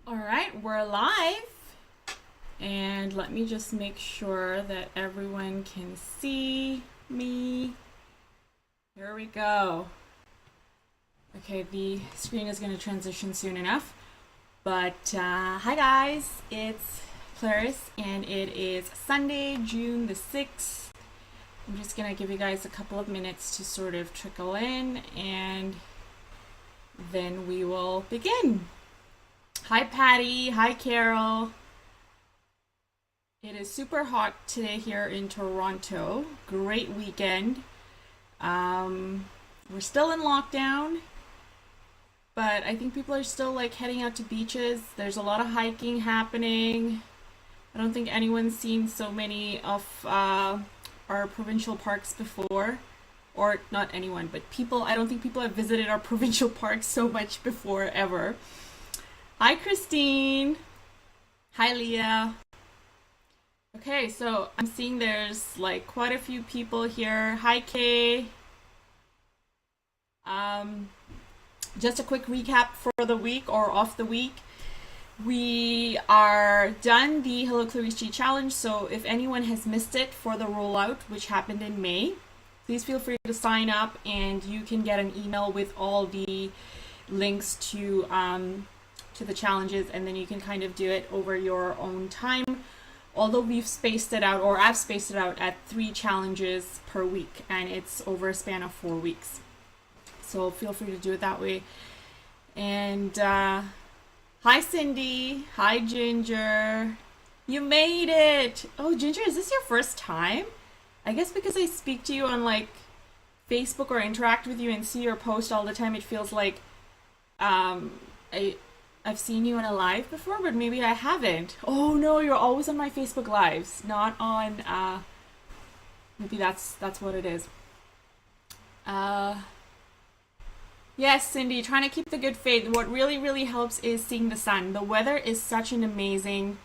All right, we're live. And let me just make sure that everyone can see me. Here we go. Okay, the screen is going to transition soon enough. But hi guys, it's Clarice and it is Sunday, June the 6th. I'm just going to give you guys a couple of minutes to sort of trickle in and then we will begin. Hi Patty, hi Carol. It is super hot today here in Toronto. Great weekend. We're still in lockdown, but I think people are still like heading out to beaches. There's a lot of hiking happening. I don't think anyone's seen so many of our provincial parks before. Or not anyone, but people. I don't think people have visited our provincial parks so much before ever. Hi, Christine. Hi, Leah. Okay, so I'm seeing there's like quite a few people here. Hi, Kay. Just a quick recap for the week or off the week. We are done the Hello Clarice challenge, so if anyone has missed it for the rollout, which happened in May, please feel free to sign up and you can get an email with all the links to the challenges, and then you can kind of do it over your own time. Although we've spaced it out, or I've spaced it out at 3 challenges per week, and it's over a span of 4 weeks. So feel free to do it that way. And hi Cindy, hi Ginger. You made it! Oh Ginger, is this your first time? I guess because I speak to you on like Facebook or interact with you and see your post all the time, it feels like I've seen you in a live before, but maybe I haven't. Oh no, you're always on my Facebook lives, not on maybe that's what it is. Yes, Cindy, trying to keep the good faith. What really helps is seeing the sun. The weather is such an amazing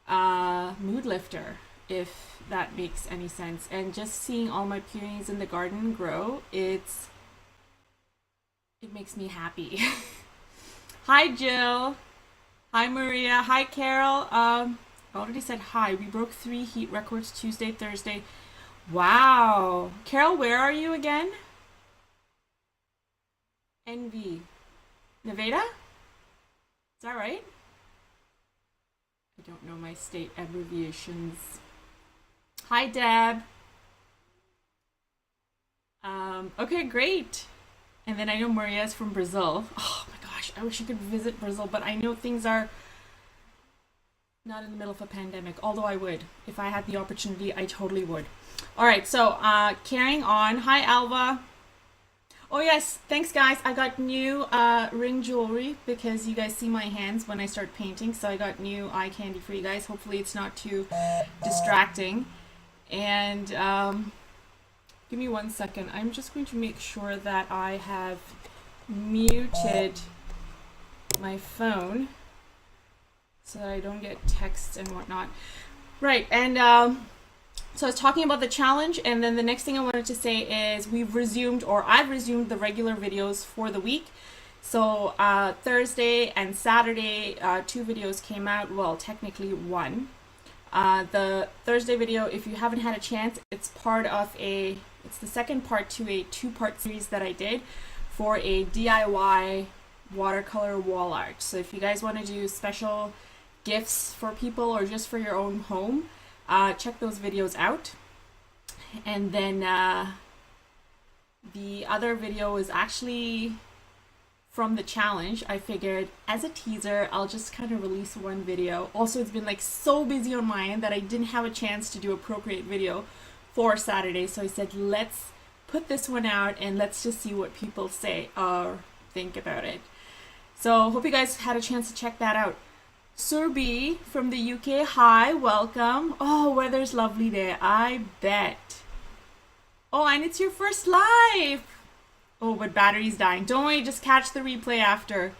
mood lifter, if that makes any sense. And just seeing all my peonies in the garden grow, it makes me happy. Hi Jill. Hi Maria. Hi Carol. I already said hi. We broke 3 heat records Tuesday, Thursday. Wow. Carol, where are you again? NV. Nevada? Is that right? I don't know my state abbreviations. Hi Deb. Okay, great. And then I know Maria is from Brazil. Oh my gosh, I wish I could visit Brazil, but I know things are not in the middle of a pandemic, although I would. If I had the opportunity, I totally would. All right, so carrying on. Hi, Alva. Oh yes, thanks guys. I got new ring jewelry because you guys see my hands when I start painting, so I got new eye candy for you guys. Hopefully it's not too distracting. And give me 1 second. I'm just going to make sure that I have muted my phone so that I don't get texts and whatnot. Right, and so I was talking about the challenge, and then the next thing I wanted to say is I've resumed the regular videos for the week. So Thursday and Saturday, 2 videos came out. Well, technically 1. The Thursday video, if you haven't had a chance, it's the second part to a 2-part series that I did for a DIY watercolor wall art. So if you guys want to do special gifts for people or just for your own home, check those videos out. And then the other video is actually from the challenge. I figured as a teaser, I'll just kind of release 1 video. Also, it's been like so busy on my end that I didn't have a chance to do a Procreate video for Saturday. So I said, let's put this one out and let's just see what people say or think about it. So hope you guys had a chance to check that out. Surbi from the UK, hi, welcome. Oh, weather's lovely there, I bet. Oh, and it's your first live. Oh, but battery's dying. Don't worry, just catch the replay after.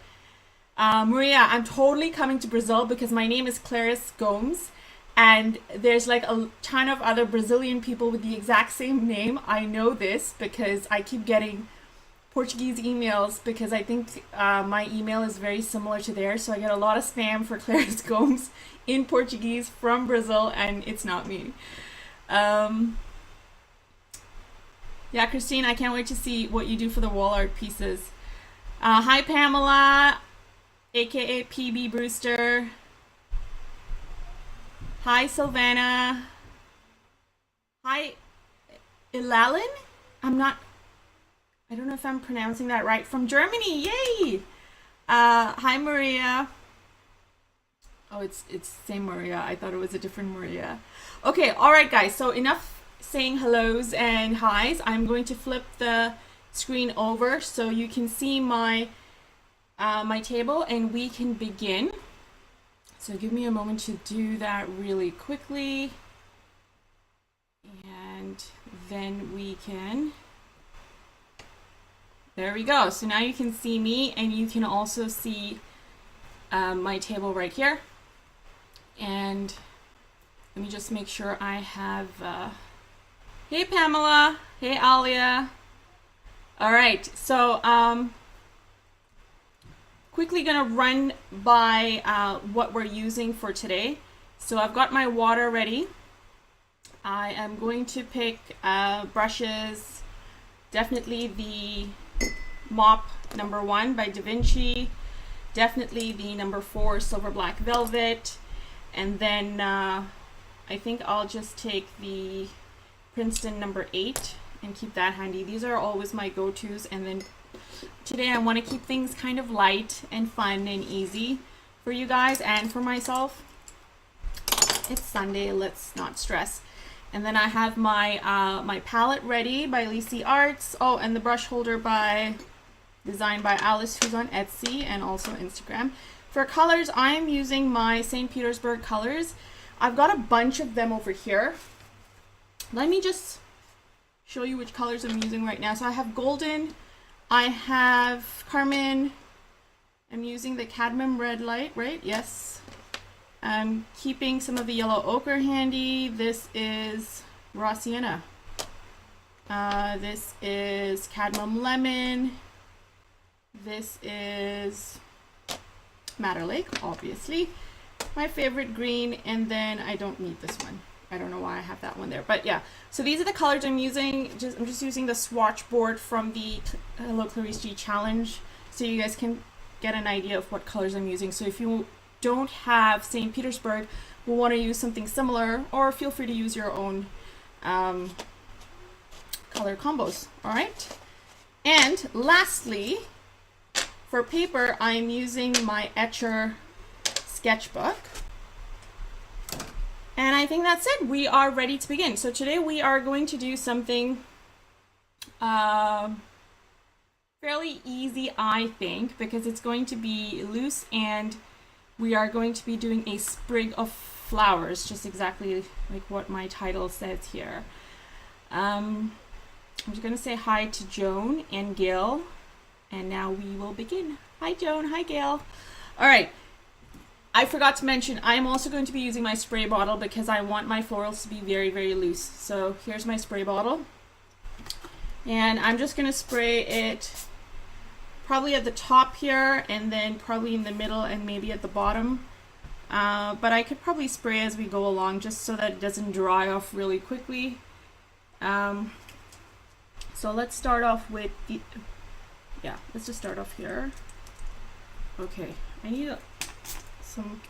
Maria, I'm totally coming to Brazil because my name is Clarice Gomes, and there's like a ton of other Brazilian people with the exact same name. I know this because I keep getting Portuguese emails because I think my email is very similar to theirs. So I get a lot of spam for Clarice Gomes in Portuguese from Brazil, and it's not me. Yeah, Christine, I can't wait to see what you do for the wall art pieces. Hi, Pamela, aka PB Brewster. Hi, Sylvana. Hi, Ilalin. I don't know if I'm pronouncing that right. From Germany, yay! Hi, Maria. Oh, it's same Maria. I thought it was a different Maria. Okay, all right, guys. So enough saying hellos and highs. I'm going to flip the screen over so you can see my my table, and we can begin. So give me a moment to do that really quickly, and then we can. There we go. So now you can see me, and you can also see my table right here. And let me just make sure I have, hey Pamela, hey Alia. All right, so quickly gonna run by what we're using for today. So I've got my water ready. I am going to pick brushes, definitely the Mop number 1 by Da Vinci, definitely the number 4 Silver Black Velvet, and then I think I'll just take the Princeton number 8 and keep that handy. These are always my go-tos, and then today I want to keep things kind of light and fun and easy for you guys and for myself. It's Sunday, let's not stress. And then I have my my palette ready by Lisi Arts. Oh, and the brush holder designed by Alice, who's on Etsy and also Instagram. For colors, I'm using my St. Petersburg colors. I've got a bunch of them over here. Let me just show you which colors I'm using right now. So I have golden, I have carmine, I'm using the cadmium red light, right? Yes. I'm keeping some of the yellow ochre handy. This is raw sienna. This is cadmium lemon. This is Madder Lake, obviously. My favorite green, and then I don't need this one. I don't know why I have that one there, but yeah. So these are the colors I'm using. I'm just using the swatch board from the Hello Clarice G challenge, so you guys can get an idea of what colors I'm using. So if you don't have St. Petersburg, will want to use something similar, or feel free to use your own color combos. All right. And lastly, for paper, I'm using my ETCHR sketchbook. And I think that's it. We are ready to begin. So today we are going to do something fairly easy, I think, because it's going to be loose, and we are going to be doing a sprig of flowers, just exactly like what my title says here. I'm just going to say hi to Joan and Gail, and now we will begin. Hi Joan, hi Gail. All right. I forgot to mention, I'm also going to be using my spray bottle because I want my florals to be very, very loose. So here's my spray bottle. And I'm just going to spray it probably at the top here, and then probably in the middle, and maybe at the bottom. But I could probably spray as we go along just so that it doesn't dry off really quickly. So let's start off with the, let's just start off here. Okay, I need some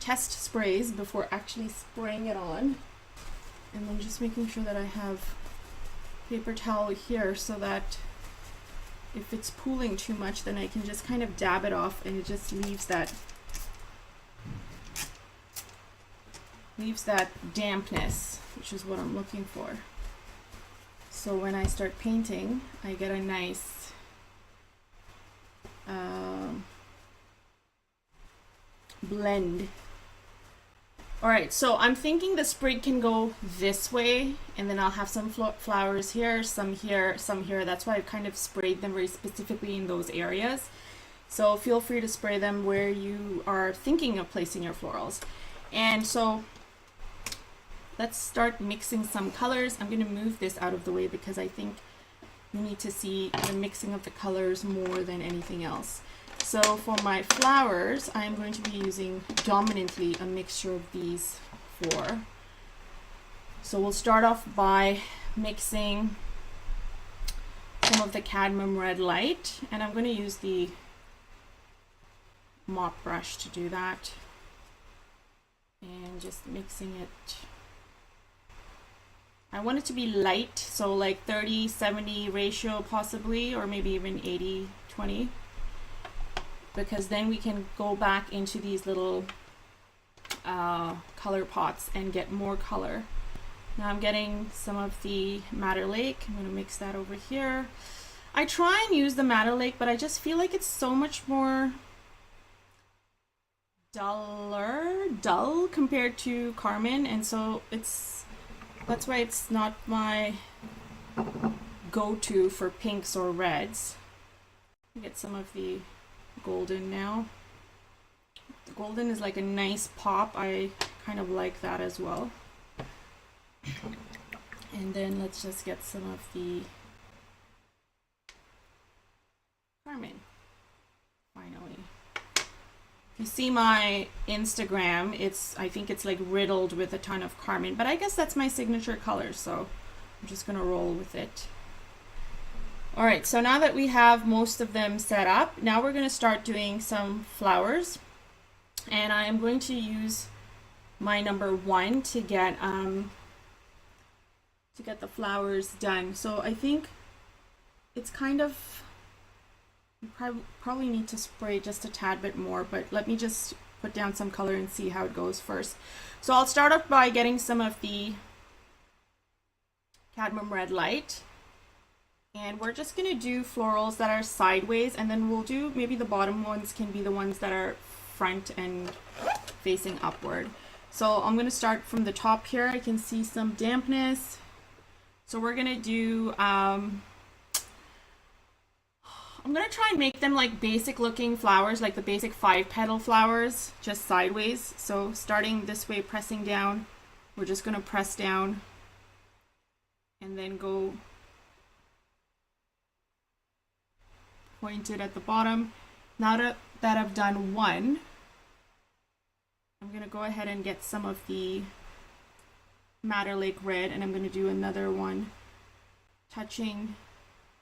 test sprays before actually spraying it on, and then just making sure that I have paper towel here so that if it's pooling too much, then I can just kind of dab it off, and it just leaves that dampness, which is what I'm looking for. So when I start painting, I get a nice blend. All right, so I'm thinking the sprig can go this way, and then I'll have some flowers here, some here, some here. That's why I've kind of sprayed them very specifically in those areas. So feel free to spray them where you are thinking of placing your florals. And so let's start mixing some colors. I'm going to move this out of the way because I think you need to see the mixing of the colors more than anything else. So for my flowers, I'm going to be using dominantly a mixture of these four. So we'll start off by mixing some of the cadmium red light, and I'm going to use the mop brush to do that, and just mixing it. I want it to be light, so like 30-70 ratio possibly, or maybe even 80-20, because then we can go back into these little color pots and get more color. Now I'm getting some of the Madder Lake. I'm going to mix that over here. I try and use the Madder Lake, but I just feel like it's so much more dull compared to Carmine, and so that's why it's not my go-to for pinks or reds. Get some of the golden now. The golden is like a nice pop. I kind of like that as well. And then let's just get some of the Carmine. Finally. If you see my Instagram, I think it's like riddled with a ton of Carmine, but I guess that's my signature color, so I'm just gonna roll with it. All right, so now that we have most of them set up, now we're gonna start doing some flowers, and I'm going to use my number 1 to get the flowers done. So I think it's kind of, you probably need to spray just a tad bit more, but let me just put down some color and see how it goes first. So I'll start off by getting some of the cadmium red light, and we're just going to do florals that are sideways, and then we'll do maybe the bottom ones can be the ones that are front and facing upward. So I'm going to start from the top here. I can see some dampness. So we're going to do I'm going to try and make them like basic looking flowers, like the basic 5-petal flowers, just sideways. So starting this way, pressing down, we're just going to press down and then go pointed at the bottom. Now that I've done one, I'm going to go ahead and get some of the Madder Lake red, and I'm going to do another one touching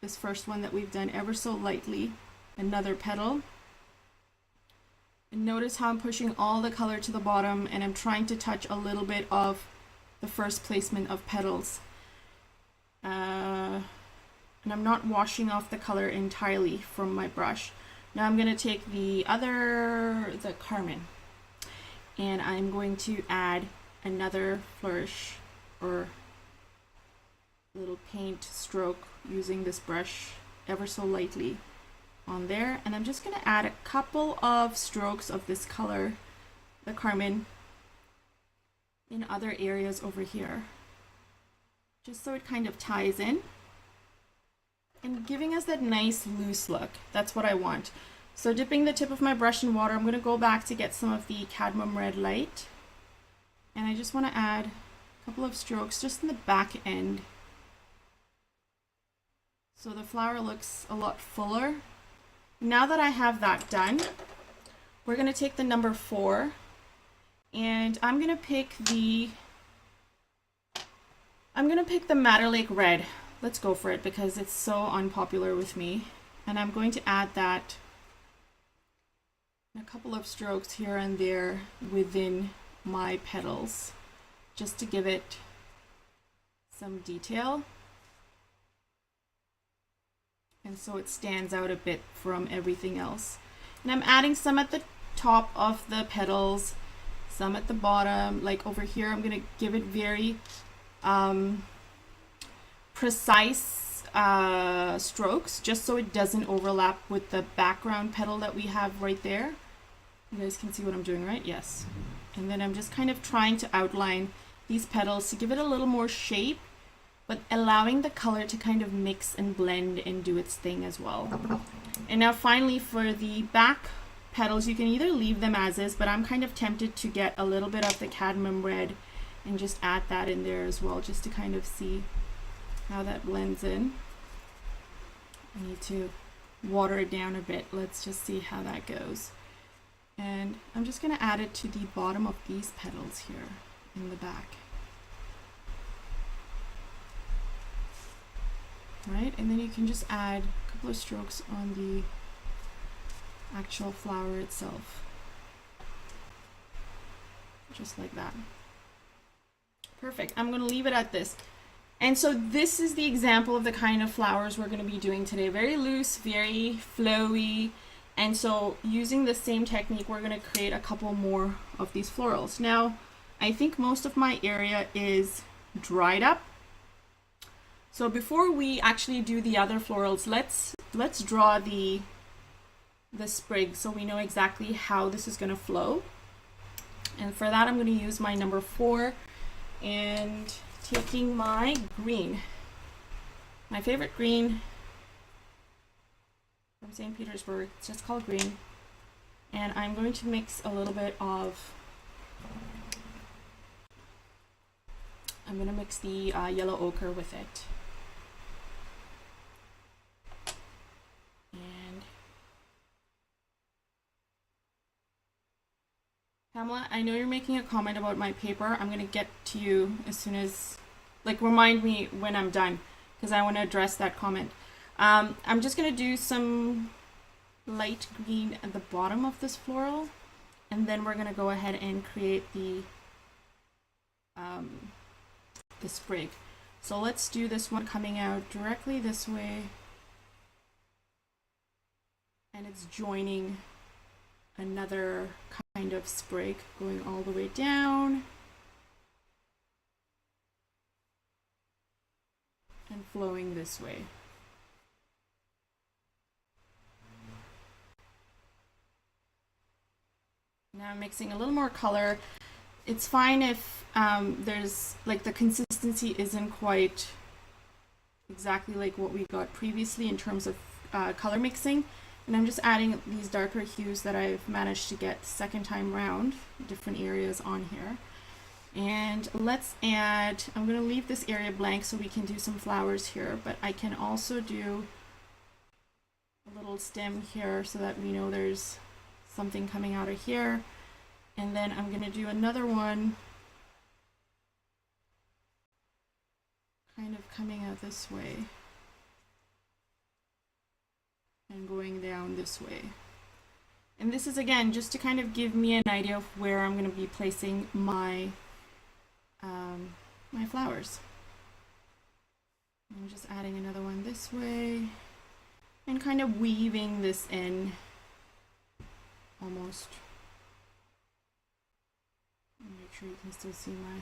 this first one that we've done ever so lightly, another petal. And notice how I'm pushing all the color to the bottom, and I'm trying to touch a little bit of the first placement of petals. And I'm not washing off the color entirely from my brush. Now I'm going to take the Carmine, and I'm going to add another flourish or little paint stroke using this brush ever so lightly on there, and I'm just going to add a couple of strokes of this color, the Carmine, in other areas over here, just so it kind of ties in and giving us that nice loose look. That's what I want. So dipping the tip of my brush in water, I'm going to go back to get some of the cadmium red light, and I just want to add a couple of strokes just in the back end, so the flower looks a lot fuller. Now that I have that done, we're going to take the number 4, and I'm going to pick the Madder Lake red. Let's go for it because it's so unpopular with me, and I'm going to add that in a couple of strokes here and there within my petals, just to give it some detail, and so it stands out a bit from everything else. And I'm adding some at the top of the petals, some at the bottom. Like over here, I'm going to give it very precise strokes, just so it doesn't overlap with the background petal that we have right there. You guys can see what I'm doing, right? Yes. And then I'm just kind of trying to outline these petals to give it a little more shape, but allowing the color to kind of mix and blend and do its thing as well. And now finally for the back petals, you can either leave them as is, but I'm kind of tempted to get a little bit of the cadmium red and just add that in there as well, just to kind of see how that blends in. I need to water it down a bit. Let's just see how that goes. And I'm just going to add it to the bottom of these petals here in the back. Right, and then you can just add a couple of strokes on the actual flower itself. Just like that. Perfect. I'm going to leave it at this. And so this is the example of the kind of flowers we're going to be doing today. Very loose, very flowy. And so using the same technique, we're going to create a couple more of these florals. Now, I think most of my area is dried up. So before we actually do the other florals, let's draw the sprig so we know exactly how this is going to flow. And for that, I'm going to use my number 4 and taking my green, my favorite green from St. Petersburg. It's just called green. And I'm going to mix a little bit of, I'm going to mix the yellow ochre with it. And Pamela, I know you're making a comment about my paper. I'm going to get to you as soon as, like, remind me when I'm done, because I want to address that comment. I'm just going to do some light green at the bottom of this floral, and then we're going to go ahead and create the sprig. So let's do this one coming out directly this way, and it's joining another kind of sprig going all the way down and flowing this way. Now I'm mixing a little more color. It's fine if there's, like, the consistency isn't quite exactly like what we got previously in terms of color mixing. And I'm just adding these darker hues that I've managed to get the second time round, different areas on here. And let's add, I'm going to leave this area blank so we can do some flowers here, but I can also do a little stem here so that we know there's something coming out of here. And then I'm going to do another one kind of coming out this way and going down this way. And this is, again, just to kind of give me an idea of where I'm going to be placing my my flowers. I'm just adding another one this way and kind of weaving this in almost. Make sure you can still see my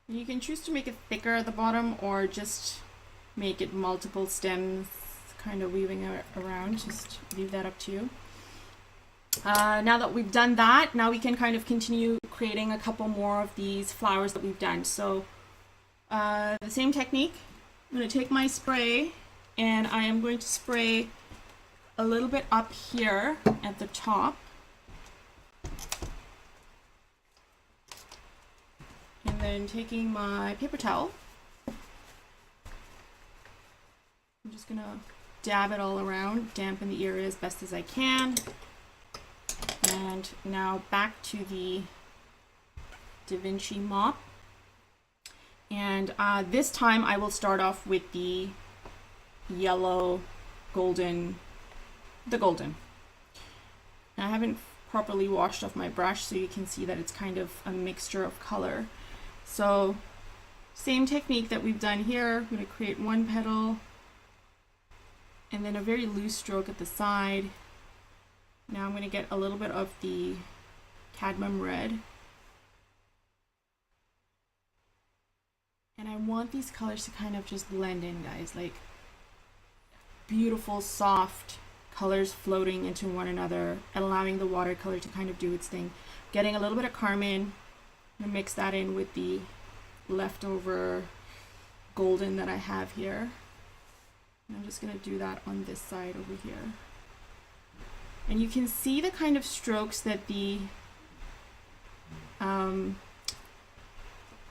You can choose to make it thicker at the bottom or just make it multiple stems, kind of weaving it around. Just leave that up to you. Now that we've done that, now we can kind of continue creating a couple more of these flowers that we've done. So the same technique, I'm going to take my spray and I am going to spray a little bit up here at the top. And then taking my paper towel, I'm just going to dab it all around, dampen the area as best as I can. And now back to the Vinci mop. And this time I will start off with the yellow, golden, the golden. And I haven't properly washed off my brush, so you can see that it's kind of a mixture of color. So same technique that we've done here. I'm going to create one petal and then a very loose stroke at the side. Now I'm going to get a little bit of the cadmium red. And I want these colors to kind of just blend in, guys, like beautiful, soft colors floating into one another, allowing the watercolor to kind of do its thing. Getting a little bit of carmine, I'm gonna mix that in with the leftover golden that I have here. And I'm just gonna do that on this side over here. And you can see the kind of strokes that the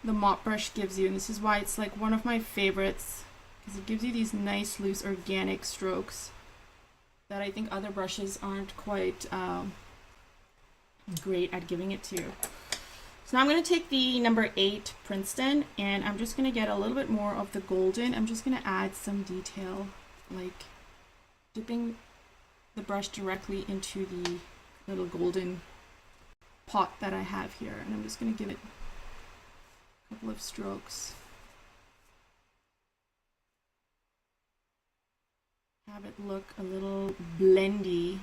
the mop brush gives you, and this is why it's like one of my favorites, because it gives you these nice loose organic strokes that I think other brushes aren't quite great at giving it to you. So now I'm going to take the number 8 Princeton, and I'm just going to get a little bit more of the golden. I'm just going to add some detail, like dipping the brush directly into the little golden pot that I have here, and I'm just going to give it a couple of strokes. Have it look a little blendy,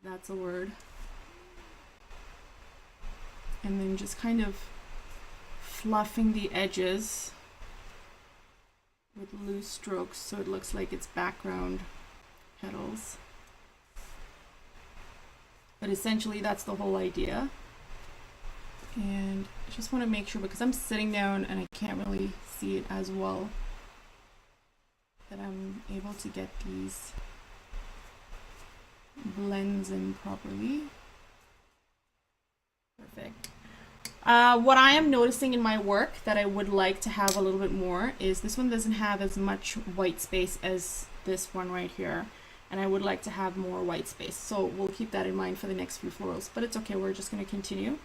that's a word. And then just kind of fluffing the edges with loose strokes so it looks like it's background petals. But essentially that's the whole idea. And I just want to make sure, because I'm sitting down and I can't really see it as well, that I'm able to get these blends in properly. Perfect. What I am noticing in my work that I would like to have a little bit more is this one doesn't have as much white space as this one right here, and I would like to have more white space. So we'll keep that in mind for the next few florals, but it's okay, we're just going to continue.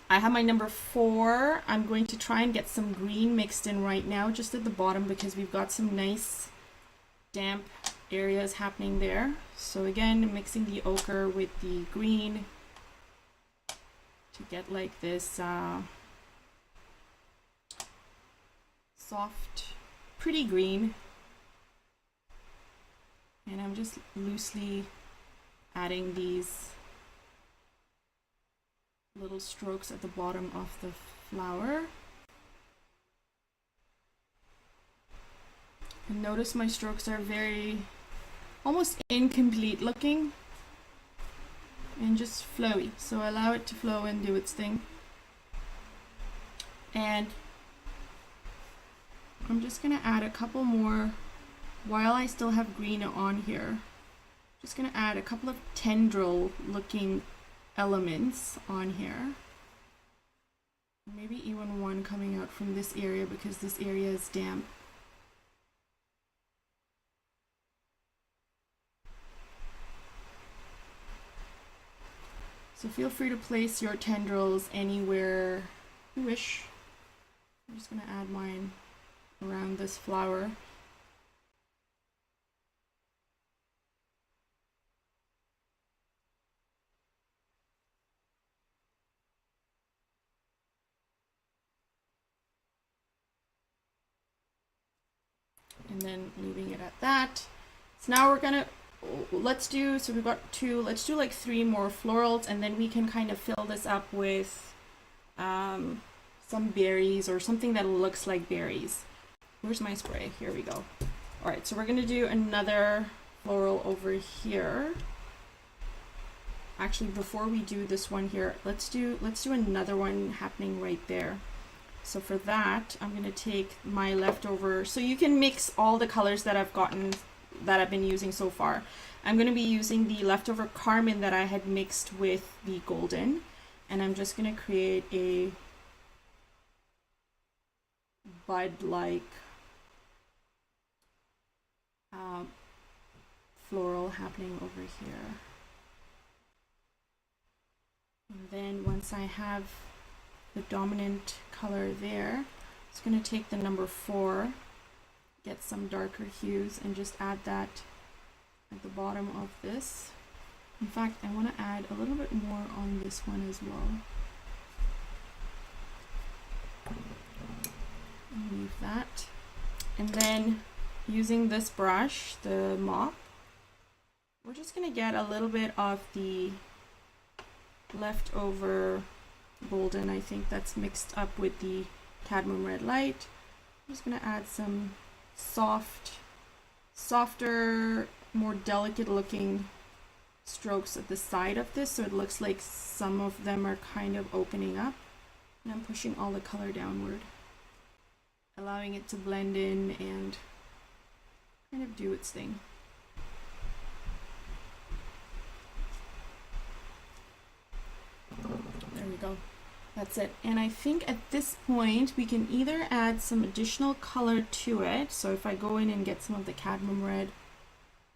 I have my number 4. I'm going to try and get some green mixed in right now, just at the bottom, because we've got some nice damp areas happening there. So again, mixing the ochre with the green to get like this soft, pretty green. And I'm just loosely adding these little strokes at the bottom of the flower. And notice my strokes are very almost incomplete looking and just flowy, so allow it to flow and do its thing. And I'm just gonna add a couple more while I still have green on here. Just gonna add a couple of tendril looking elements on here, maybe even one coming out from this area because this area is damp. So feel free to place your tendrils anywhere you wish. I'm just going to add mine around this flower. And then leaving it at that. So now we're gonna, let's do like 3 more florals, and then we can kind of fill this up with some berries or something that looks like berries. Where's my spray? Here we go. All right, so we're gonna do another floral over here. Actually, before we do this one here, let's do another one happening right there. So for that, I'm going to take my leftover, so you can mix all the colors that I've been using so far. I'm going to be using the leftover carmine that I had mixed with the golden, and I'm just going to create a bud-like floral happening over here. And then once I have the dominant color there, I'm just going to take the number 4, get some darker hues, and just add that at the bottom of this. In fact, I want to add a little bit more on this one as well. Leave that. And then using this brush, the mop, we're just going to get a little bit of the leftover golden, I think, that's mixed up with the cadmium red light. I'm just going to add some softer, more delicate looking strokes at the side of this, so it looks like some of them are kind of opening up. And I'm pushing all the color downward, allowing it to blend in and kind of do its thing. There we go. That's it. And I think at this point we can either add some additional color to it. So if I go in and get some of the cadmium red,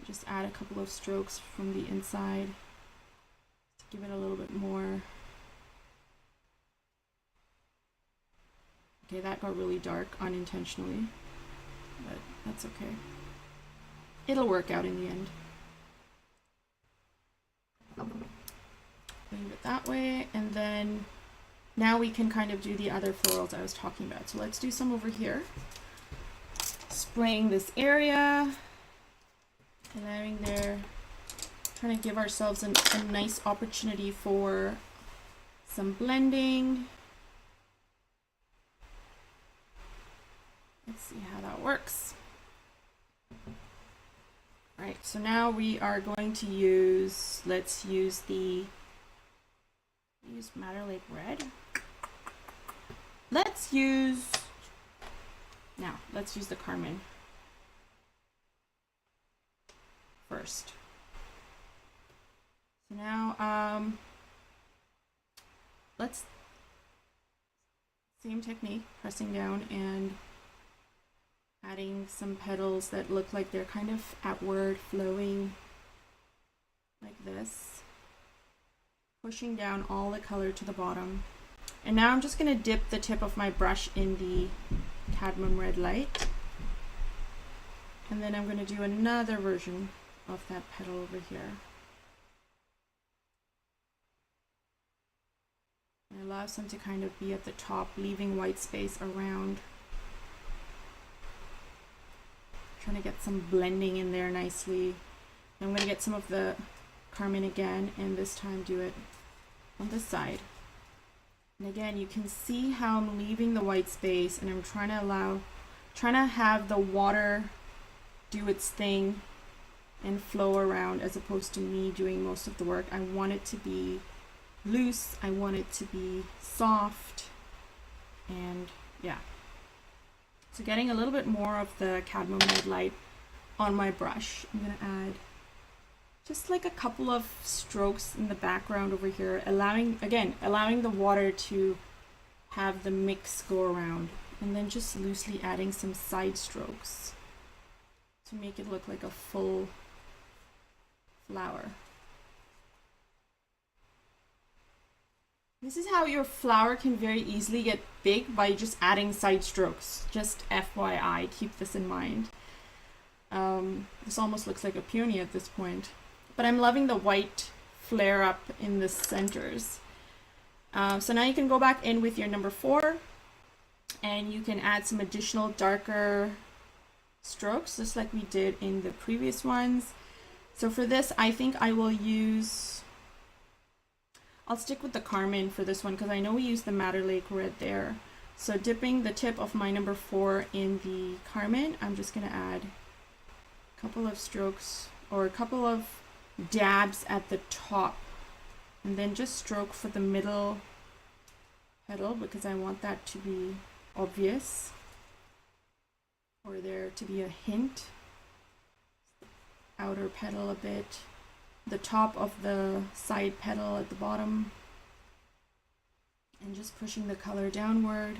just add a couple of strokes from the inside to give it a little bit more. Okay, that got really dark unintentionally, but that's okay. It'll work out in the end. Leave it that way, and then now we can kind of do the other florals I was talking about. So let's do some over here. Spraying this area, allowing there, trying to give ourselves a nice opportunity for some blending. Let's see how that works. All right, so now we are going to use, let's use Madder Lake Red. Let's use the Carmine first. So now, let's, same technique, pressing down and adding some petals that look like they're kind of outward flowing like this, pushing down all the color to the bottom. And now I'm just going to dip the tip of my brush in the cadmium red light, and then I'm going to do another version of that petal over here. And allow some to kind of be at the top, leaving white space around. Trying to get some blending in there nicely. I'm going to get some of the Carmine again, and this time do it on this side. And again, you can see how I'm leaving the white space, and I'm trying to have the water do its thing and flow around, as opposed to me doing most of the work. I want it to be loose, I want it to be soft, and yeah. So getting a little bit more of the cadmium red light on my brush, I'm going to add just like a couple of strokes in the background over here, allowing the water to have the mix go around, and then just loosely adding some side strokes to make it look like a full flower. This is how your flower can very easily get big, by just adding side strokes. Just FYI, keep this in mind. This almost looks like a peony at this point. But I'm loving the white flare up in the centers. So now you can go back in with your number 4, and you can add some additional darker strokes, just like we did in the previous ones. So for this, I think I will use, I'll stick with the Carmine for this one, because I know we used the Madder Lake Red there. So dipping the tip of my number 4 in the Carmine, I'm just going to add a couple of strokes, or a couple of dabs at the top, and then just stroke for the middle petal, because I want that to be obvious, or there to be a hint. Outer petal a bit, the top of the side petal at the bottom, and just pushing the color downward,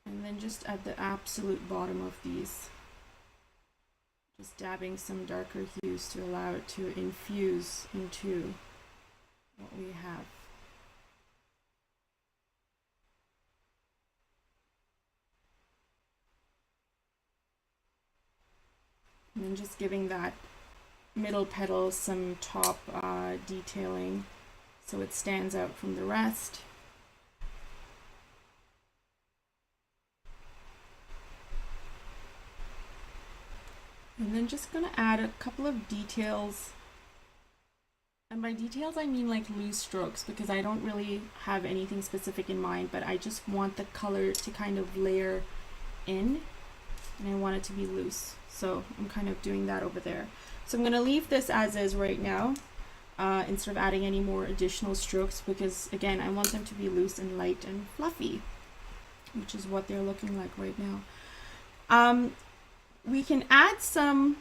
and then just at the absolute bottom of these, just dabbing some darker hues to allow it to infuse into what we have. And then just giving that middle petal some top detailing so it stands out from the rest. And then just going to add a couple of details. And by details, I mean like loose strokes, because I don't really have anything specific in mind, but I just want the color to kind of layer in, and I want it to be loose. So I'm kind of doing that over there. So I'm going to leave this as is right now, instead of adding any more additional strokes, because again, I want them to be loose and light and fluffy, which is what they're looking like right now. We can add some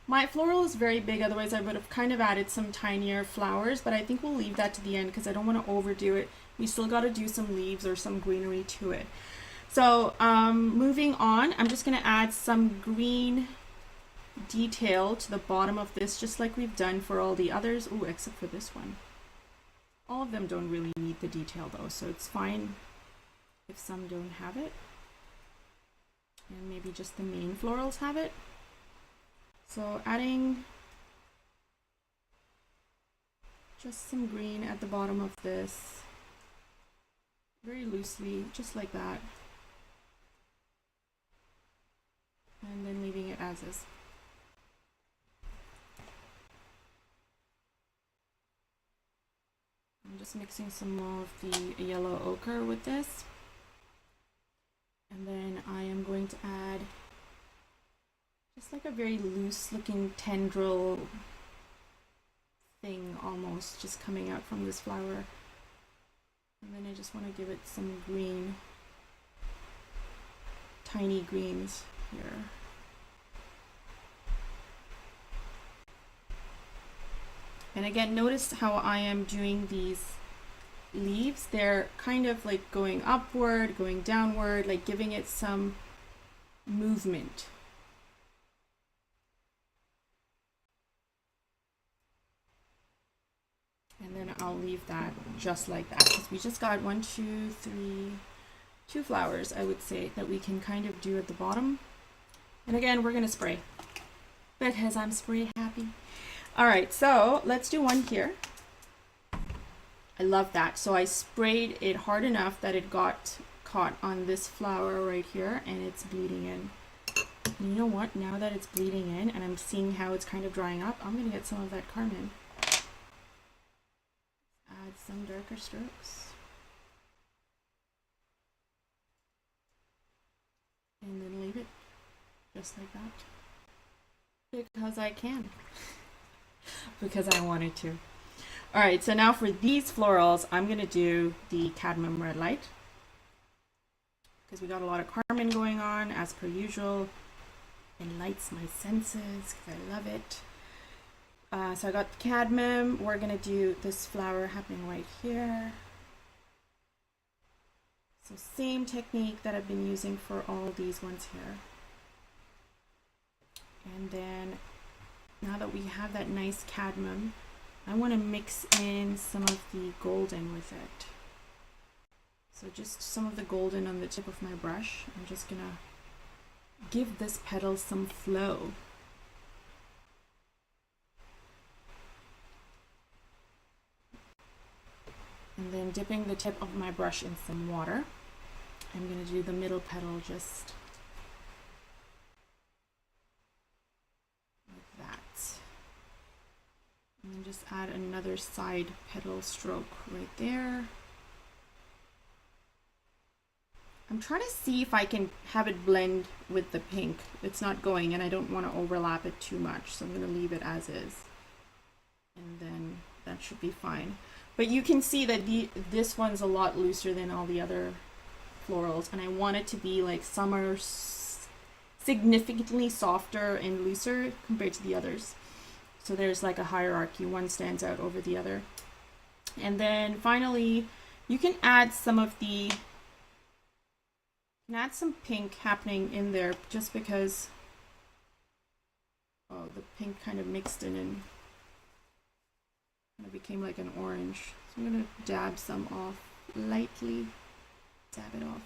My floral is very big, otherwise I would have kind of added some tinier flowers, but I think we'll leave that to the end because I don't want to overdo it. We still got to do some leaves or some greenery to it. So moving on, I'm just going to add some green detail to the bottom of this, just like we've done for all the others. Ooh, except for this one. All of them don't really need the detail though, so it's fine if some don't have it. And maybe just the main florals have it. So adding just some green at the bottom of this, very loosely, just like that. And then leaving it as is. I'm just mixing some more of the yellow ochre with this. And then I am going to add just like a very loose looking tendril thing almost just coming out from this flower. And then I just want to give it some green, tiny greens here. And again, notice how I am doing these leaves. They're kind of like going upward, going downward, like giving it some movement. And then I'll leave that just like that because we just got 1, 2, 3, 2 flowers, I would say, that we can kind of do at the bottom. And again, we're gonna spray because I'm spray happy. All right, so let's do one here. I love that. So I sprayed it hard enough that it got caught on this flower right here and it's bleeding in. And you know what? Now that it's bleeding in and I'm seeing how it's kind of drying up, I'm gonna get some of that carmine. Add some darker strokes. And then leave it just like that. Because I can. Because I wanted to. All right, so now for these florals, I'm going to do the cadmium red light. Because we got a lot of carmine going on, as per usual. Enlightens my senses, because I love it. So I got the cadmium. We're going to do this flower happening right here. So same technique that I've been using for all these ones here. And then now that we have that nice cadmium, I want to mix in some of the golden with it. So just some of the golden on the tip of my brush. I'm just going to give this petal some flow. And then dipping the tip of my brush in some water. I'm going to do the middle petal just like that. And then just add another side petal stroke right there. I'm trying to see if I can have it blend with the pink. It's not going and I don't want to overlap it too much, so I'm going to leave it as is. And then that should be fine. But you can see that this one's a lot looser than all the other florals, and I want it to be like some are significantly softer and looser compared to the others. So there's like a hierarchy, one stands out over the other. And then finally, you can add some of the, add some pink happening in there just because the pink kind of mixed in and it became like an orange. So I'm going to dab some off lightly. Dab it off.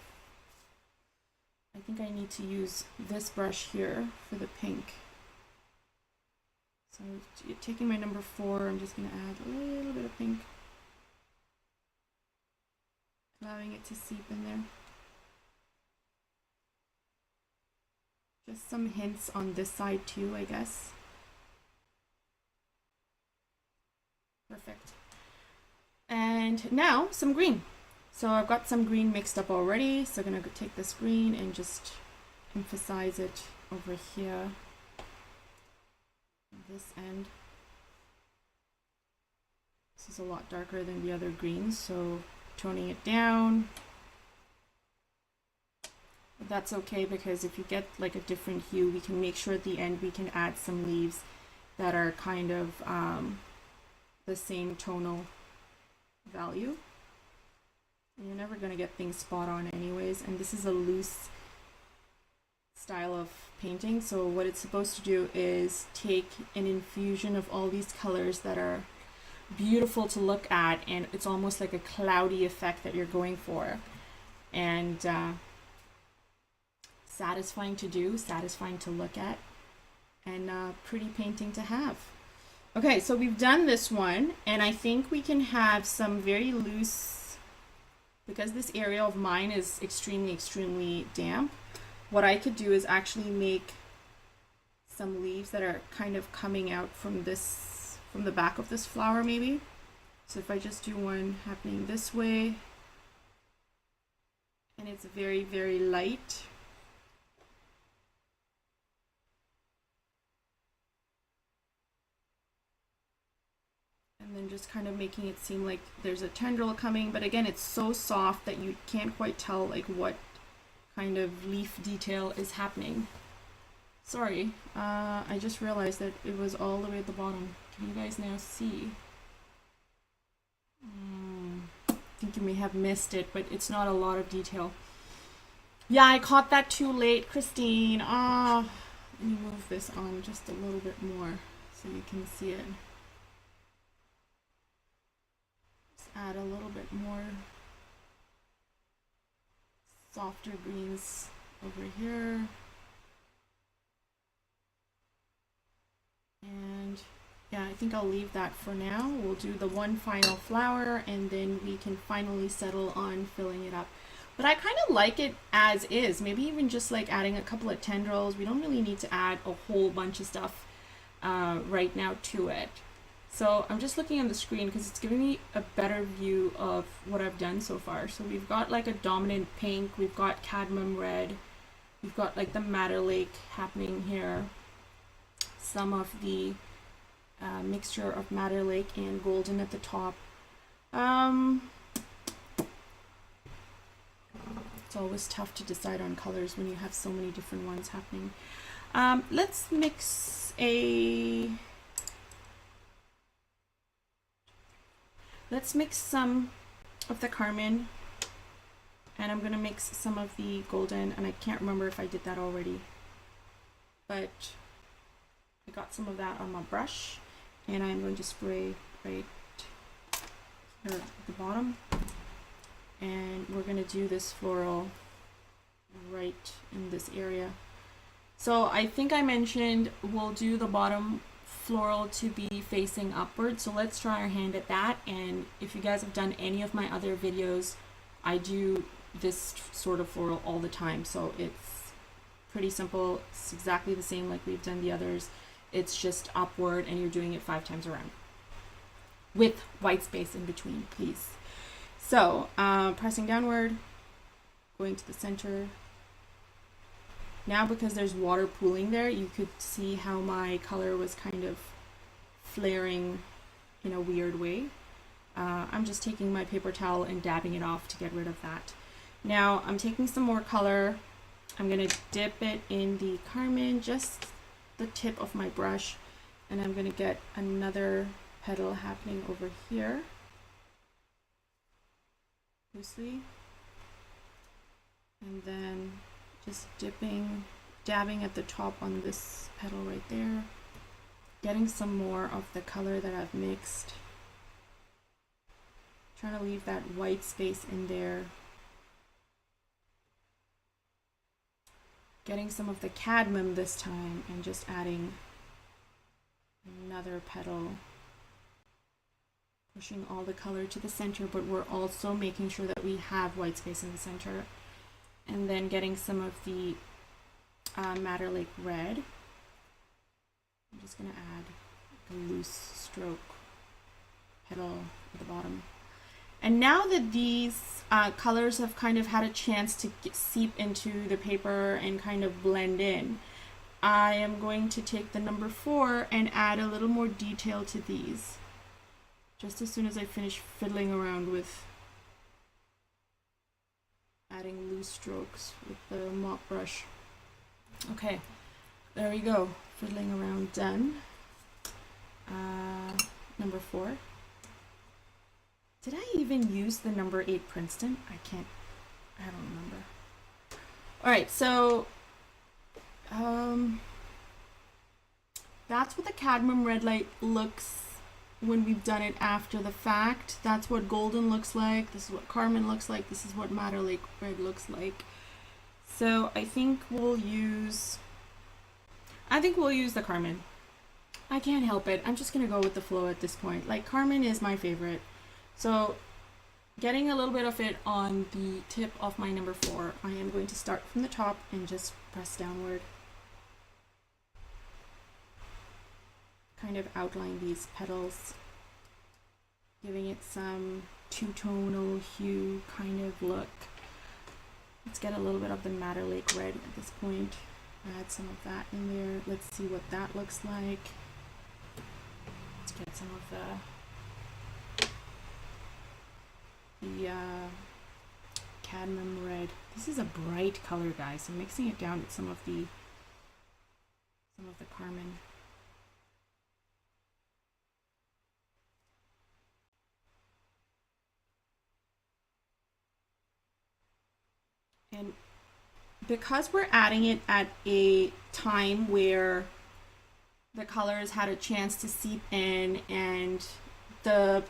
I think I need to use this brush here for the pink. So taking my number 4, I'm just going to add a little bit of pink. Allowing it to seep in there. Just some hints on this side too, I guess. Perfect. And now some green. So I've got some green mixed up already. So I'm going to take this green and just emphasize it over here. This end. This is a lot darker than the other greens, so toning it down. that's okay, because if you get like a different hue, we can make sure at the end we can add some leaves that are kind of the same tonal value. You're never going to get things spot on anyways, and this is a loose style of painting, so what it's supposed to do is take an infusion of all these colors that are beautiful to look at, and it's almost like a cloudy effect that you're going for, and satisfying to do, satisfying to look at, and pretty painting to have. Okay, so we've done this one, and I think we can have some very loose, because this area of mine is extremely damp. What I could do is actually make some leaves that are kind of coming out from this, from the back of this flower maybe. So if I just do one happening this way, and it's very light. And then just kind of making it seem like there's a tendril coming, but again, it's so soft that you can't quite tell like what kind of leaf detail is happening. Sorry, I just realized that it was all the way at the bottom. Can you guys now see? I think you may have missed it, but it's not a lot of detail. Yeah, I caught that too late, Christine. Let me move this on just a little bit more so you can see it. Just add a little bit more softer greens over here. And yeah, I think I'll leave that for now. We'll do the one final flower, and then we can finally settle on filling it up. But I kind of like it as is, maybe even just like adding a couple of tendrils. We don't really need to add a whole bunch of stuff right now to it. So I'm just looking on the screen because it's giving me a better view of what I've done so far. So we've got like a dominant pink, we've got cadmium red, we've got like the Madder Lake happening here, some of the mixture of Madder Lake and golden at the top. It's always tough to decide on colors when you have so many different ones happening. Let's mix some of the carmine, and I'm going to mix some of the golden, and I can't remember if I did that already, but I got some of that on my brush, and I'm going to spray right here at the bottom, and we're going to do this floral right in this area. So I think I mentioned we'll do the bottom floral to be facing upward, so let's try our hand at that. And if you guys have done any of my other videos, I do this sort of floral all the time, so it's pretty simple. It's exactly the same like we've done the others. It's just upward, and you're doing it 5 times around with white space in between, please. So pressing downward, going to the center. Now, because there's water pooling there, you could see how my color was kind of flaring in a weird way. I'm just taking my paper towel and dabbing it off to get rid of that. Now I'm taking some more color. I'm going to dip it in the carmine, just the tip of my brush, and I'm going to get another petal happening over here, loosely, and then just dabbing at the top on this petal right there, getting some more of the color that I've mixed, trying to leave that white space in there, getting some of the cadmium this time, and just adding another petal, pushing all the color to the center, but we're also making sure that we have white space in the center. And then getting some of the Madder Lake red. I'm just going to add a loose stroke petal at the bottom. And now that these colors have kind of had a chance to seep into the paper and kind of blend in, I am going to take the number 4 and add a little more detail to these, just as soon as I finish fiddling around with adding loose strokes with the mop brush. Okay, there we go. Fiddling around, done. Number 4. Did I even use the number 8 Princeton? I don't remember. All right, so that's what the cadmium red light looks when we've done it after the fact. That's what golden looks like. This is what carmine looks like. This is what madder lake red looks like. So I think we'll use the carmine. I can't help it. I'm just gonna go with the flow at this point. Like, carmine is my favorite. So getting a little bit of it on the tip of my number 4, I am going to start from the top and just press downward. Kind of outline these petals, giving it some two-tonal hue kind of look. Let's get a little bit of the Madder Lake red at this point. Add some of that in there. Let's see what that looks like. Let's get some of the cadmium red. This is a bright color, guys. So mixing it down with some of the carmine. And because we're adding it at a time where the colors had a chance to seep in and the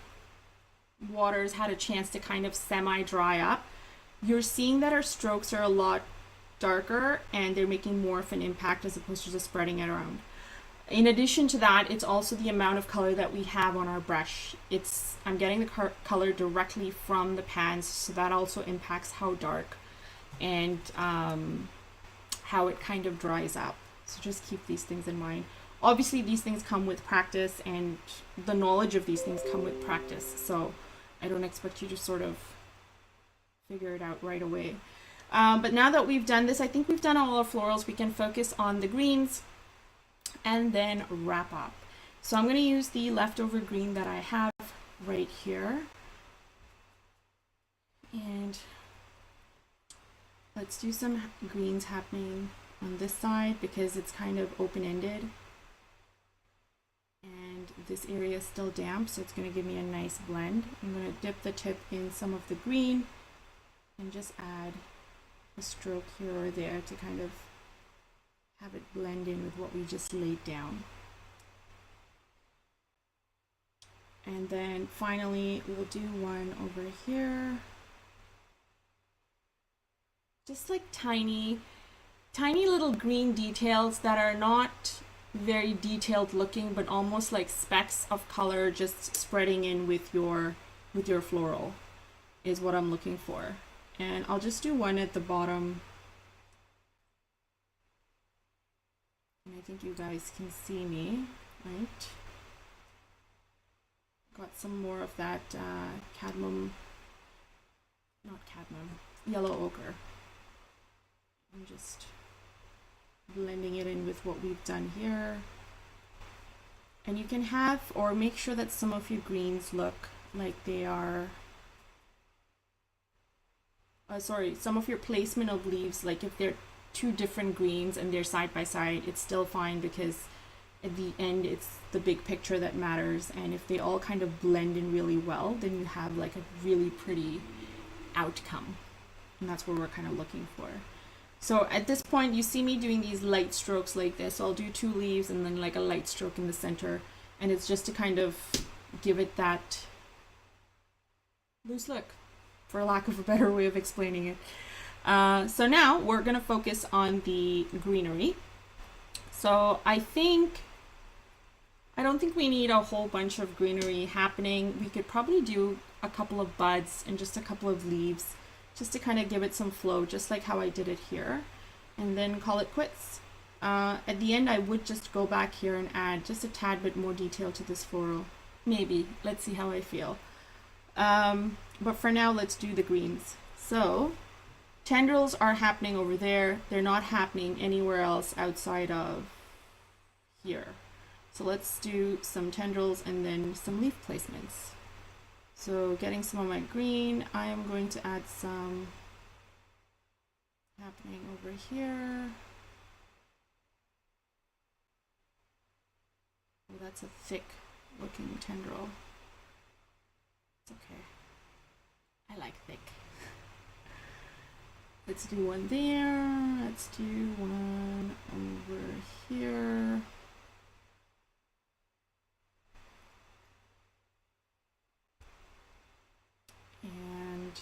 waters had a chance to kind of semi-dry up, you're seeing that our strokes are a lot darker and they're making more of an impact as opposed to just spreading it around. In addition to that, it's also the amount of color that we have on our brush. I'm getting the color directly from the pans, so that also impacts how dark and how it kind of dries up. So just keep these things in mind. Obviously, these things come with practice, and the knowledge of these things come with practice. So I don't expect you to sort of figure it out right away. But now that we've done this, I think we've done all our florals. We can focus on the greens and then wrap up. So I'm going to use the leftover green that I have right here. And let's do some greens happening on this side because it's kind of open-ended. And this area is still damp, so it's going to give me a nice blend. I'm going to dip the tip in some of the green and just add a stroke here or there to kind of have it blend in with what we just laid down. And then finally, we'll do one over here. Just like tiny little green details that are not very detailed looking, but almost like specks of color just spreading in with your floral is what I'm looking for. And I'll just do one at the bottom. And I think you guys can see me, right? Got some more of that yellow ochre. I'm just blending it in with what we've done here. And you can have, or make sure that some of your greens look like they are, some of your placement of leaves, like if they're two different greens and they're side by side, it's still fine because at the end it's the big picture that matters. And if they all kind of blend in really well, then you have like a really pretty outcome. And that's what we're kind of looking for. So at this point, you see me doing these light strokes like this. So I'll do 2 leaves and then like a light stroke in the center. And it's just to kind of give it that loose look, for lack of a better way of explaining it. So now we're going to focus on the greenery. So I don't think we need a whole bunch of greenery happening. We could probably do a couple of buds and just a couple of leaves, just to kind of give it some flow, just like how I did it here, and then call it quits. At the end, I would just go back here and add just a tad bit more detail to this floral. Maybe. Let's see how I feel. But for now, let's do the greens. So tendrils are happening over there. They're not happening anywhere else outside of here. So let's do some tendrils and then some leaf placements. So getting some of my green, I am going to add some happening over here. Oh, that's a thick looking tendril. It's okay. I like thick. Let's do one there. Let's do one over here. And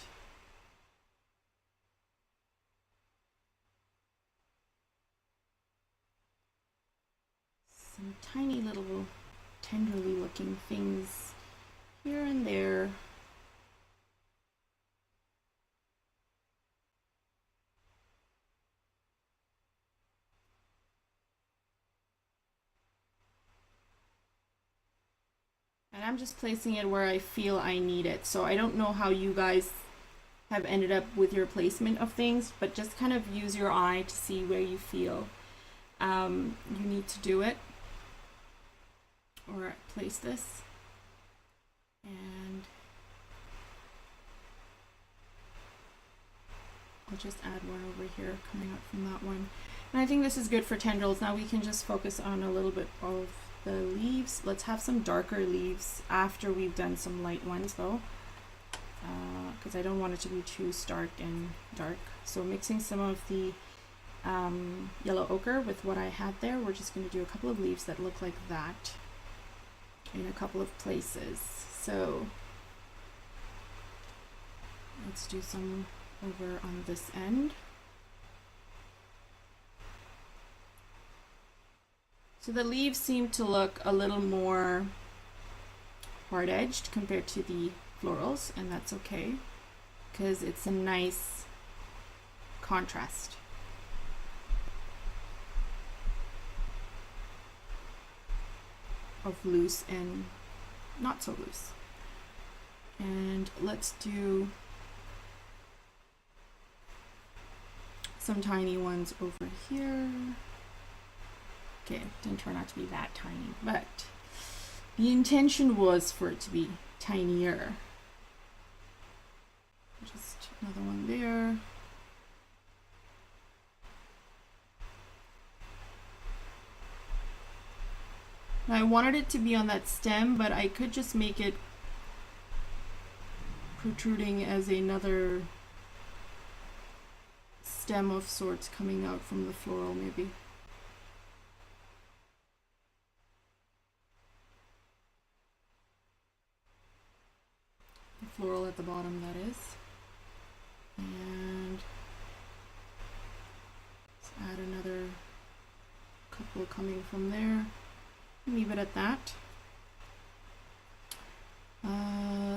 some tiny little tenderly looking things here and there. And I'm just placing it where I feel I need it. So I don't know how you guys have ended up with your placement of things, but just kind of use your eye to see where you feel you need to do it or place this. And I'll just add one over here coming up from that one. And I think this is good for tendrils. Now we can just focus on a little bit of the leaves. Let's have some darker leaves after we've done some light ones though, because I don't want it to be too stark and dark. So mixing some of the yellow ochre with what I had there, we're just going to do a couple of leaves that look like that in a couple of places. So let's do some over on this end. So the leaves seem to look a little more hard-edged compared to the florals, and that's okay because it's a nice contrast. Of loose and not so loose. And let's do some tiny ones over here. Okay, it didn't turn out to be that tiny, but the intention was for it to be tinier. Just another one there. Now I wanted it to be on that stem, but I could just make it protruding as another stem of sorts coming out from the floral maybe. The floral at the bottom, that is. And let's add another couple coming from there. Leave it at that.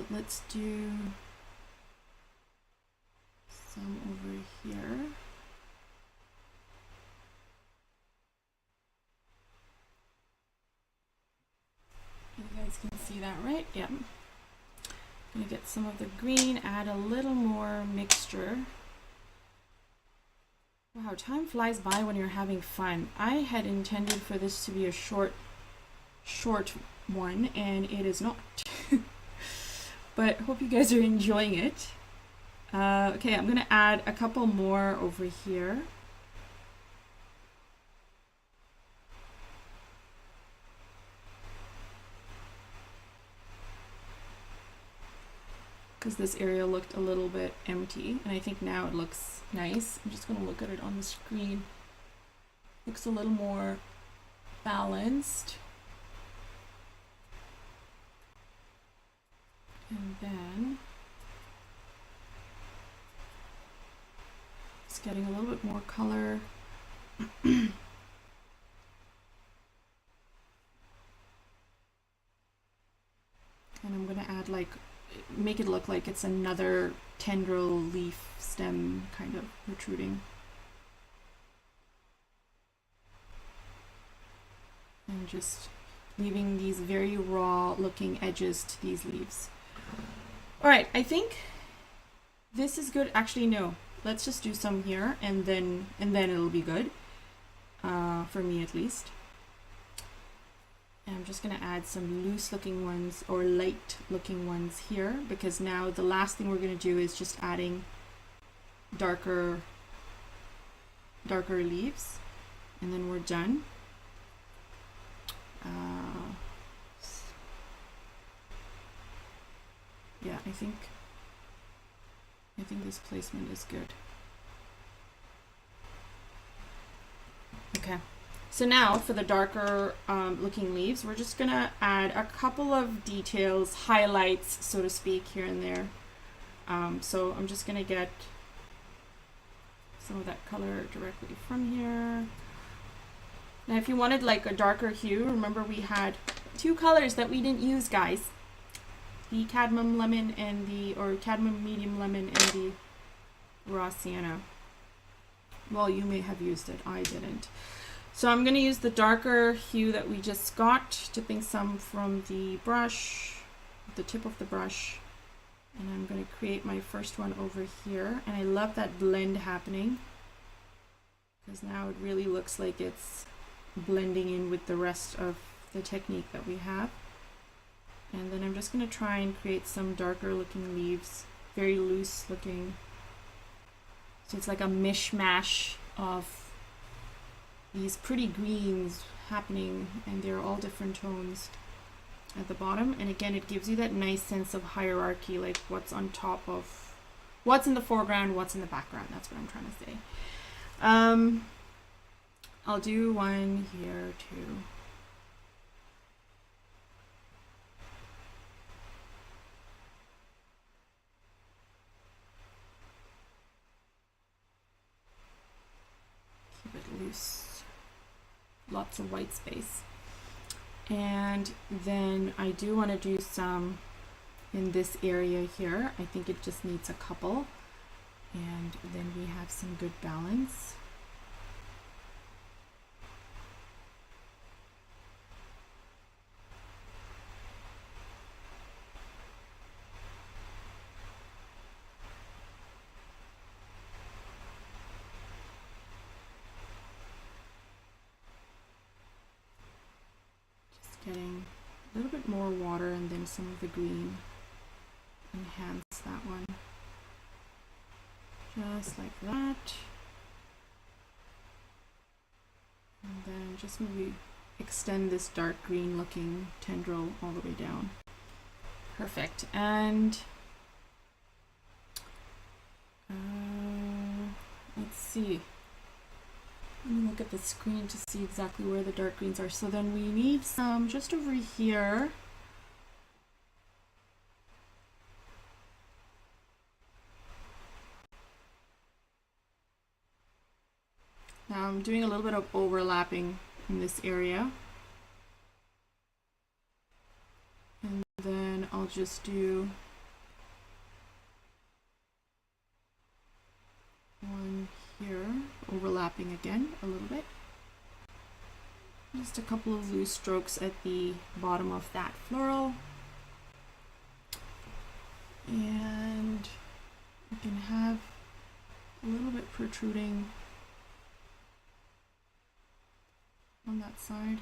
Let's do some over here. You guys can see that, right? Yeah. I'm gonna get some of the green, add a little more mixture. Wow, time flies by when you're having fun. I had intended for this to be a short one, and it is not. But hope you guys are enjoying it. Okay, I'm gonna add a couple more over here. Because this area looked a little bit empty, and I think now it looks nice. I'm just gonna look at it on the screen. Looks a little more balanced. And then just getting a little bit more color. And I'm going to add make it look like it's another tendril leaf stem kind of protruding. And just leaving these very raw looking edges to these leaves. All right, I think this is good. Actually, no, let's just do some here and then it'll be good, for me at least. And I'm just going to add some loose looking ones or light looking ones here, because now the last thing we're going to do is just adding darker darker leaves, and then we're done. Yeah, I think this placement is good. Okay, so now for the darker looking leaves, we're just gonna add a couple of details, highlights, so to speak, here and there. So I'm just gonna get some of that color directly from here. Now if you wanted like a darker hue, remember we had two colors that we didn't use, guys. The cadmium lemon and or cadmium medium lemon and the raw sienna. Well, you may have used it, I didn't. So I'm going to use the darker hue that we just got, dipping some from the brush, the tip of the brush, and I'm going to create my first one over here. And I love that blend happening, because now it really looks like it's blending in with the rest of the technique that we have. And then I'm just going to try and create some darker looking leaves, very loose looking. So it's like a mishmash of these pretty greens happening, and they're all different tones at the bottom. And again, it gives you that nice sense of hierarchy, like what's on top of, what's in the foreground, what's in the background. That's what I'm trying to say. I'll do one here too. Keep it loose. Lots of white space. And then I do want to do some in this area here. I think it just needs a couple. And then we have some good balance. Getting a little bit more water, and then some of the green enhance that one. Just like that. And then just maybe extend this dark green looking tendril all the way down. Perfect. And let's see. Let me look at the screen to see exactly where the dark greens are. So then we need some just over here. Now I'm doing a little bit of overlapping in this area. And then I'll just do one here, overlapping again a little bit. Just a couple of loose strokes at the bottom of that floral. And you can have a little bit protruding on that side.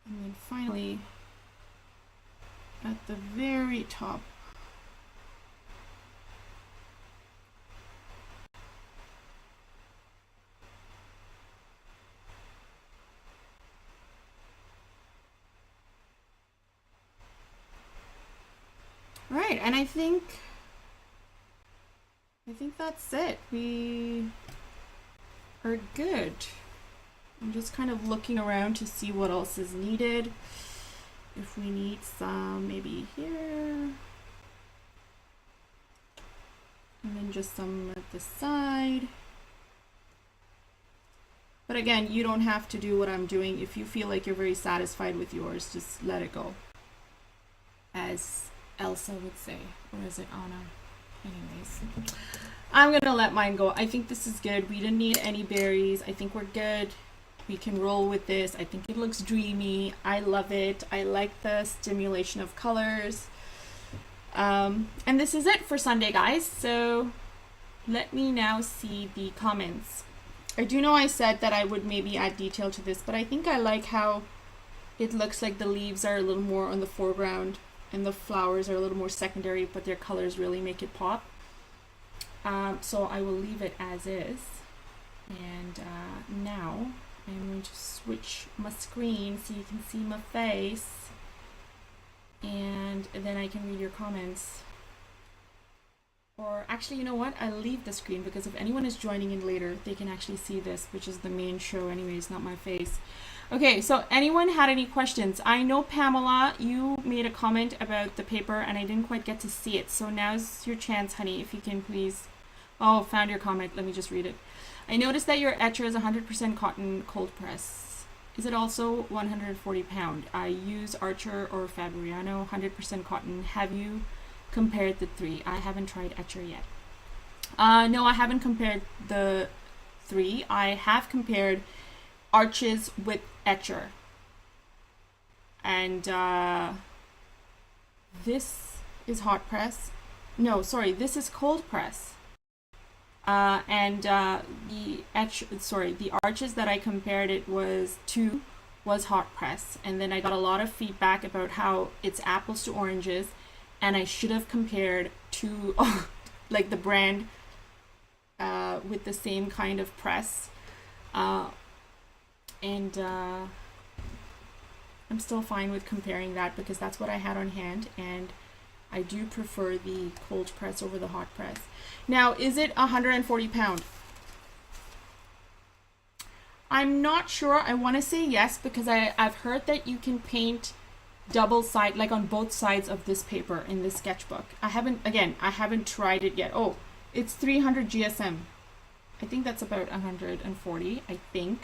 And then finally, at the very top, right, and I think that's it. We are good. I'm just kind of looking around to see what else is needed. If we need some, maybe here. And then just some at the side. But again, you don't have to do what I'm doing. If you feel like you're very satisfied with yours, just let it go. As Elsa would say, or is it Anna? Anyways, I'm gonna let mine go. I think this is good. We didn't need any berries. I think we're good. We can roll with this. I think it looks dreamy. I love it. I like the stimulation of colors. And this is it for Sunday, guys. So let me now see the comments. I do know I said that I would maybe add detail to this, but I think I like how it looks like the leaves are a little more on the foreground and the flowers are a little more secondary, but their colors really make it pop. So I will leave it as is. And now I'm going to switch my screen so you can see my face. And then I can read your comments. Or actually, you know what? I'll leave the screen because if anyone is joining in later, they can actually see this, which is the main show anyways, not my face. Okay, so anyone had any questions? I know, Pamela, you made a comment about the paper and I didn't quite get to see it. So now's your chance, honey, if you can please. Oh, found your comment. Let me just read it. I noticed that your etcher is 100% cotton cold press. Is it also 140 pound? I use Archer or Fabriano, 100% cotton. Have you compared the three? I haven't tried etcher yet. No, I haven't compared the three. I have compared Arches with etcher. And this is hot press. No, sorry, this is cold press. The Arches that I compared it to was hot press. And then I got a lot of feedback about how it's apples to oranges. And I should have compared to like the brand with the same kind of press. I'm still fine with comparing that because that's what I had on hand, and I do prefer the cold press over the hot press. Now, is it 140 pound? I'm not sure. I want to say yes because I've heard that you can paint double side, like on both sides of this paper in this sketchbook. I haven't tried it yet. Oh, it's 300 GSM. I think that's about 140, I think.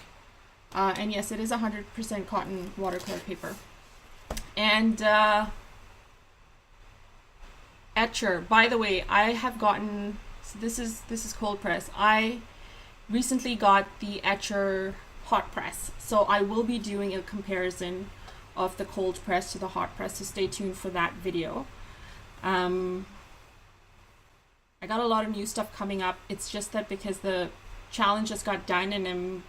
And yes, it is 100% cotton watercolor paper. And etcher, by the way, I have gotten, so this is cold press. I recently got the etcher hot press. So I will be doing a comparison of the cold press to the hot press, so stay tuned for that video. I got a lot of new stuff coming up. It's just that because the challenge just got done and I'm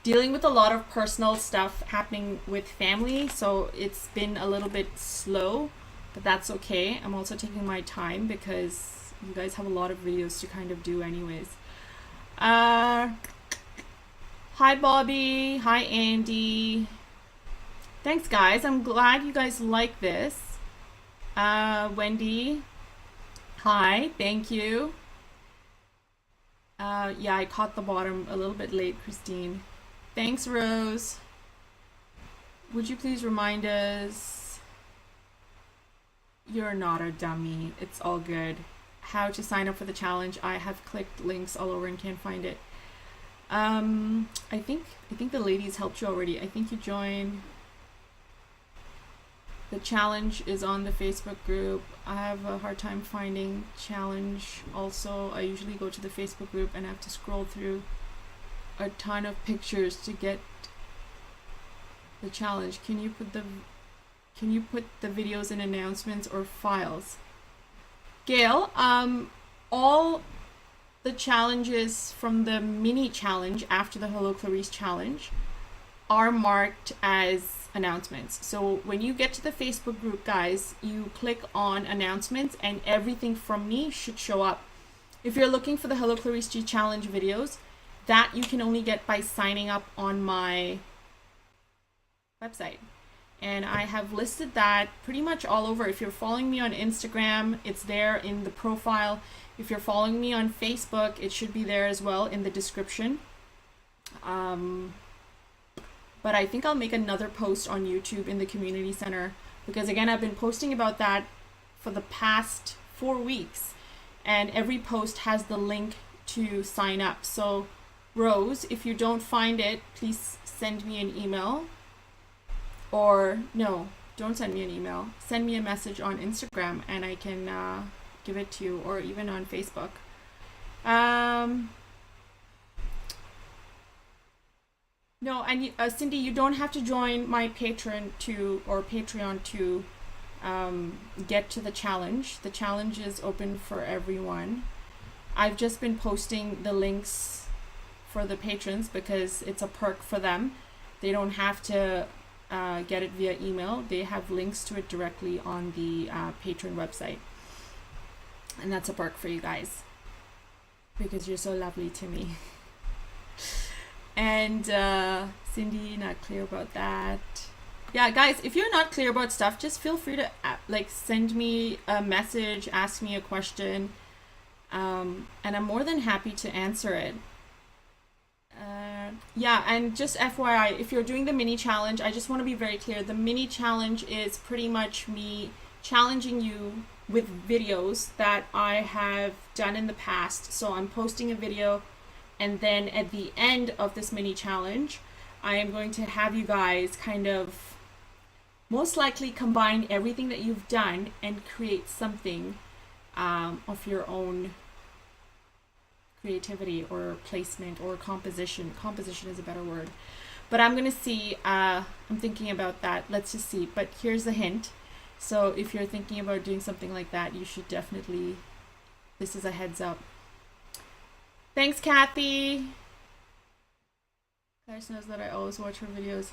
dealing with a lot of personal stuff happening with family, so it's been a little bit slow, but that's okay. I'm also taking my time because you guys have a lot of videos to kind of do anyways. Hi Bobby, hi Andy. Thanks guys, I'm glad you guys like this. Wendy, hi, thank you. Yeah, I caught the bottom a little bit late, Christine. Thanks, Rose. Would you please remind us? You're not a dummy, it's all good. How to sign up for the challenge? I have clicked links all over and can't find it. I think the ladies helped you already. I think you joined. The challenge is on the Facebook group. I have a hard time finding challenge. Also, I usually go to the Facebook group and have to scroll through a ton of pictures to get the challenge. Can you put the videos in announcements or files? Gail, all the challenges from the mini challenge after the Hello Clarice challenge are marked as announcements. So when you get to the Facebook group, guys, you click on announcements and everything from me should show up. If you're looking for the Hello Clarice G challenge videos, that you can only get by signing up on my website. And I have listed that pretty much all over. If you're following me on Instagram, it's there in the profile. If you're following me on Facebook, it should be there as well in the description. But I think I'll make another post on YouTube in the community center because again, I've been posting about that for the past 4 weeks and every post has the link to sign up. So Rose, if you don't find it, please send me an email, or no, don't send me an email. Send me a message on Instagram and I can give it to you, or even on Facebook. No, and Cindy, you don't have to join my Patreon to get to the challenge. The challenge is open for everyone. I've just been posting the links for the patrons because it's a perk for them. They don't have to get it via email. They have links to it directly on the patron website. And that's a perk for you guys. because you're so lovely to me. And Cindy, not clear about that. Yeah, guys, if you're not clear about stuff, just feel free to like send me a message, ask me a question, and I'm more than happy to answer it. Yeah, and just FYI, if you're doing the mini challenge, I just want to be very clear. The mini challenge is pretty much me challenging you with videos that I have done in the past. So I'm posting a video, and then at the end of this mini challenge, I am going to have you guys kind of most likely combine everything that you've done and create something of your own creativity or placement or composition. Composition is a better word. But I'm going to see, I'm thinking about that. Let's just see. But here's a hint. So if you're thinking about doing something like that, you should definitely, this is a heads up. Thanks, Kathy. Clarice knows that I always watch her videos.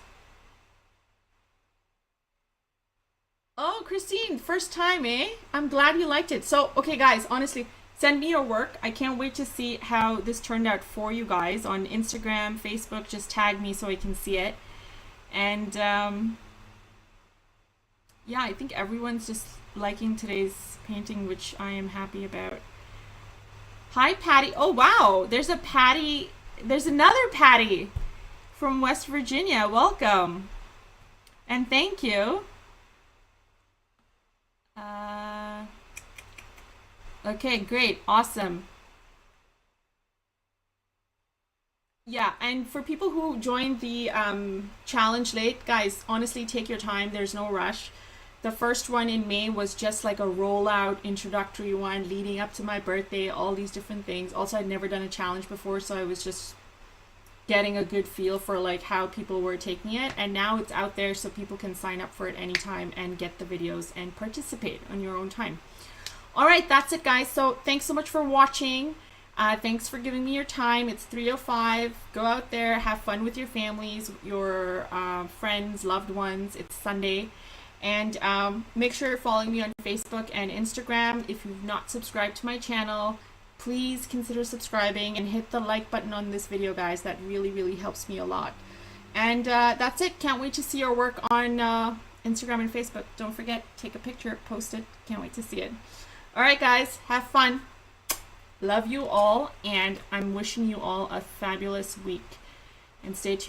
Oh, Christine, first time, eh? I'm glad you liked it. So, okay, guys, honestly, send me your work. I can't wait to see how this turned out for you guys on Instagram, Facebook. Just tag me so I can see it. And yeah, I think everyone's just liking today's painting, which I am happy about. Hi, Patty. Oh, wow. There's a Patty. There's another Patty from West Virginia. Welcome. And thank you. Okay, great. Awesome. Yeah, and for people who joined the challenge late, guys, honestly, take your time. There's no rush. The first one in May was just like a rollout introductory one leading up to my birthday, all these different things. Also, I'd never done a challenge before, so I was just getting a good feel for like how people were taking it. And now it's out there so people can sign up for it anytime and get the videos and participate on your own time. All right, that's it, guys. So thanks so much for watching. Thanks for giving me your time. It's 3:05. Go out there, have fun with your families, your friends, loved ones. It's Sunday. And make sure you're following me on Facebook and Instagram. If you've not subscribed to my channel, please consider subscribing and hit the like button on this video, guys. That really, really helps me a lot. And that's it. Can't wait to see your work on Instagram and Facebook. Don't forget, take a picture, post it. Can't wait to see it. All right, guys, have fun. Love you all, and I'm wishing you all a fabulous week. And stay tuned.